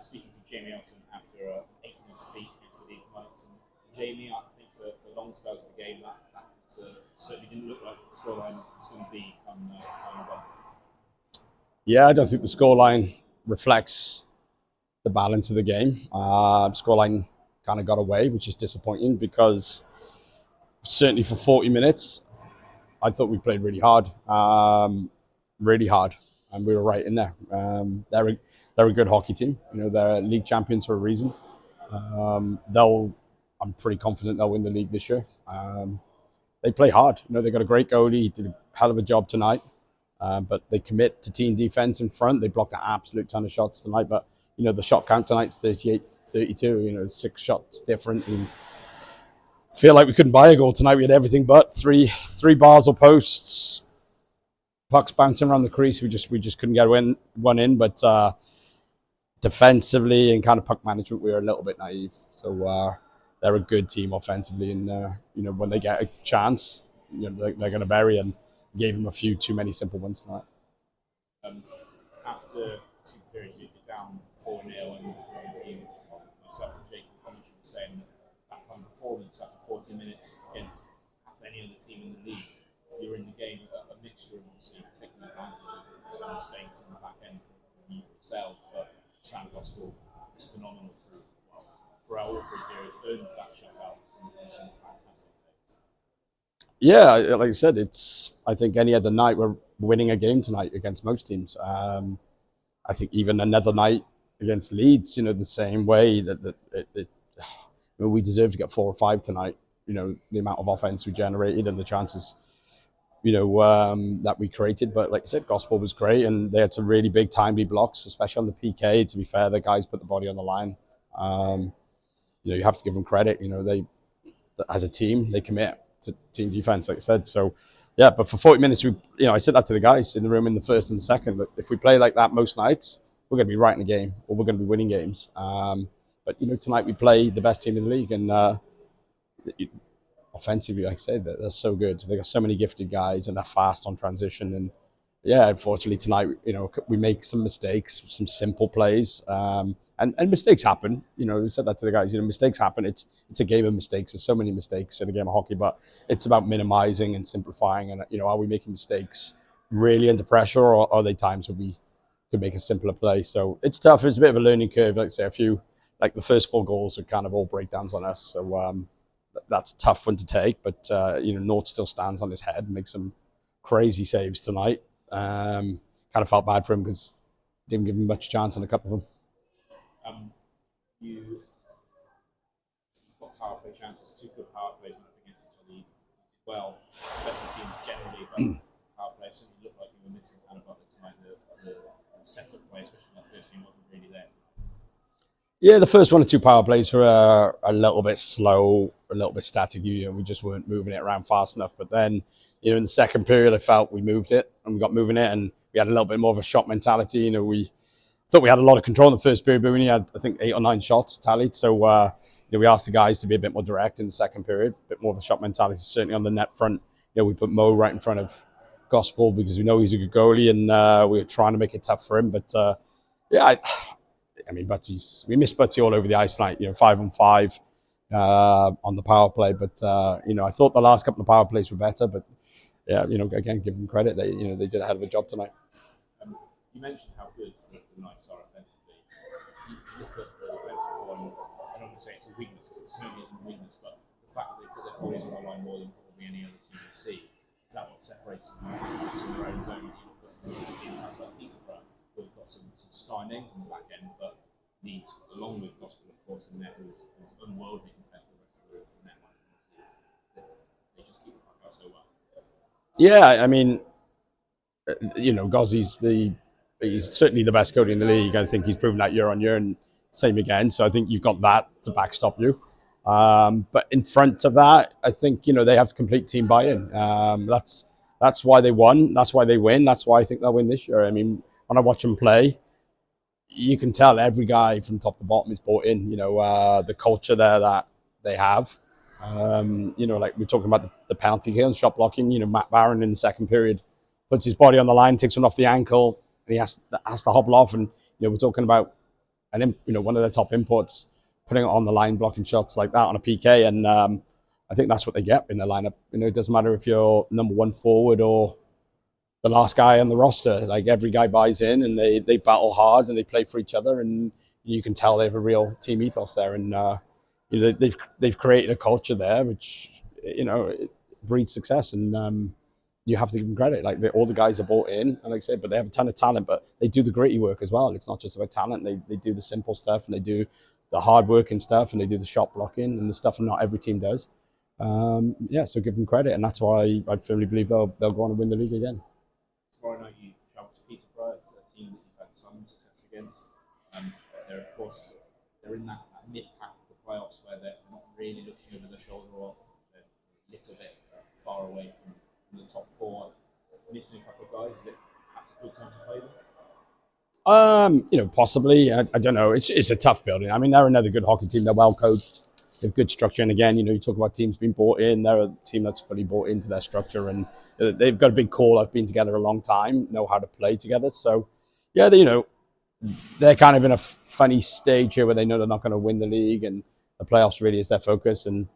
speaking to Jamie Elson after an 8-0 defeat against the Leeds Knight. And Jamie, I think for long spells of the game, that certainly didn't look like the scoreline was going to be come final buzzer. Yeah, I don't think the scoreline reflects the balance of the game. Scoreline kind of got away, which is disappointing because certainly for 40 minutes, I thought we played really hard, and we were right in there. They're a good hockey team. They're league champions for a reason. I'm pretty confident they'll win the league this year. They play hard. They got a great goalie. He did a hell of a job tonight. But they commit to team defense in front. They blocked an absolute ton of shots tonight. But, the shot count tonight's 38-32. 6 shots different. And feel like we couldn't buy a goal tonight. We had everything but three bars or posts. Pucks bouncing around the crease. We just couldn't get one in. But defensively and kind of puck management, we were a little bit naive. So they're a good team offensively. And, when they get a chance, they're going to bury and gave them a few too many simple ones tonight. After 2 periods, you'd be down 4-0, and myself and Jake in commentary were saying that kind of performance after 40 minutes against perhaps any other team in the league, you were in the game a mixture of taking advantage of some mistakes in the back end for you yourselves, but Sam Gospel was phenomenal throughout all 3 periods, earned that shutout from some fantastic saves. Yeah, like I said, I think any other night we're winning a game tonight against most teams. I think even another night against Leeds, the same way that we deserve to get 4 or 5 tonight. The amount of offense we generated and the chances, that we created. But like I said, Gospel was great, and they had some really big timely blocks, especially on the PK. To be fair, the guys put the body on the line. You have to give them credit. They, as a team, they commit to team defense, like I said. So, yeah, but for 40 minutes, I said that to the guys in the room in the first and second. But if we play like that most nights, we're going to be right in the game, or we're going to be winning games. But tonight we play the best team in the league, and offensively, like I said, they're so good. They got so many gifted guys, and they're fast on transition. And yeah, unfortunately tonight, we make some mistakes, some simple plays. And mistakes happen. We said that to the guys. Mistakes happen. It's a game of mistakes. There's so many mistakes in a game of hockey, but it's about minimizing and simplifying. And are we making mistakes really under pressure, or are they times where we could make a simpler play? So it's tough. It's a bit of a learning curve. Like I say, the first 4 goals are kind of all breakdowns on us. So that's a tough one to take. But Nort still stands on his head, makes some crazy saves tonight. Kind of felt bad for him because didn't give him much chance on a couple of them. You've got power play chances, 2 good power plays against each other. Well, special teams generally, but power play certainly looked like you were missing kind of buckets tonight. The setup play, especially that first team, wasn't really there. Yeah, the first 1 or 2 power plays were a little bit slow, a little bit static. We just weren't moving it around fast enough. But then, in the second period, I felt we moved it and we got moving it, and we had a little bit more of a shot mentality. We thought we had a lot of control in the first period, but we only had, I think, 8 or 9 shots tallied. So we asked the guys to be a bit more direct in the second period, a bit more of a shot mentality. Certainly on the net front, we put Mo right in front of Gospel because we know he's a good goalie, and we were trying to make it tough for him. But we missed Butsy all over the ice tonight. 5-on-5 on the power play. But I thought the last couple of power plays were better. But yeah, again, give them credit. They did a hell of a job tonight. You mentioned how good the Knights are offensively. You look at the defensive core, and I don't want to say it's a weakness, because it certainly isn't a weakness, but the fact that they put their bodies on the line more than probably any other team you see, is that what separates them from their own zone? You look at a team like Peterborough, who've got some star names on the back end, but Leeds, along with Gospel, of course, in there, who's unworldly compared to the rest of the net lines in this league. They just keep the puck out so well. Yeah, Gozzi's he's certainly the best goalie in the league. I think he's proven that year on year, and same again. So I think you've got that to backstop you. But in front of that, I think they have complete team buy-in. That's why they won. That's why they win. That's why I think they'll win this year. When I watch them play, you can tell every guy from top to bottom is bought in. The culture there that they have. Like we're talking about the penalty kill and shot blocking. Matt Barron in the second period puts his body on the line, takes one off the ankle, and he has to hobble off. And we're talking about one of their top imports, putting it on the line, blocking shots like that on a PK, and I think that's what they get in the lineup. It doesn't matter if you're number one forward or the last guy on the roster. Like, every guy buys in, and they battle hard, and they play for each other, and you can tell they have a real team ethos there. And they've created a culture there which it breeds success, and you have to give them credit. Like, all the guys are bought in, and like I said, but they have a ton of talent, but they do the gritty work as well. It's not just about talent. They do the simple stuff, and they do the hard working stuff, and they do the shot blocking and the stuff not every team does. So give them credit, and that's why I firmly believe they'll go on and win the league again. Tomorrow night you travel to Peterborough. It's a team that you've had some success against. They're in that mid-pack of the playoffs where they're not really looking over their shoulder, or they're a little bit far away from the top four. Missing a couple of guys. Is it perhaps a good time to play them? Possibly. I don't know. It's a tough building. I mean, they're another good hockey team. They're well coached. They have good structure. And again, you talk about teams being bought in. They're a team that's fully bought into their structure, and they've got a big core. I've been together a long time, know how to play together. So, yeah, they're kind of in a funny stage here where they know they're not going to win the league, and the playoffs really is their focus. And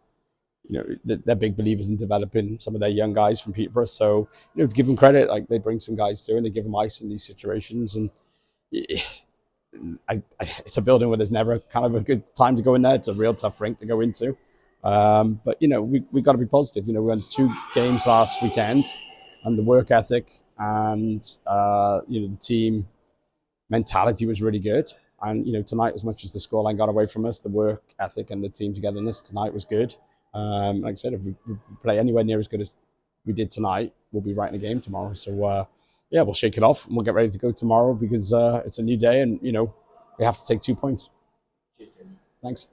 they're big believers in developing some of their young guys from Peterborough. So, to give them credit, like, they bring some guys through and they give them ice in these situations. And it's a building where there's never kind of a good time to go in there. It's a real tough rink to go into. But we got to be positive. We won 2 games last weekend, and the work ethic and the team mentality was really good. And tonight, as much as the scoreline got away from us, the work ethic and the team togetherness tonight was good. Like I said, if we play anywhere near as good as we did tonight, we'll be right in the game tomorrow. So we'll shake it off and we'll get ready to go tomorrow, because it's a new day, and we have to take 2 points. Thanks.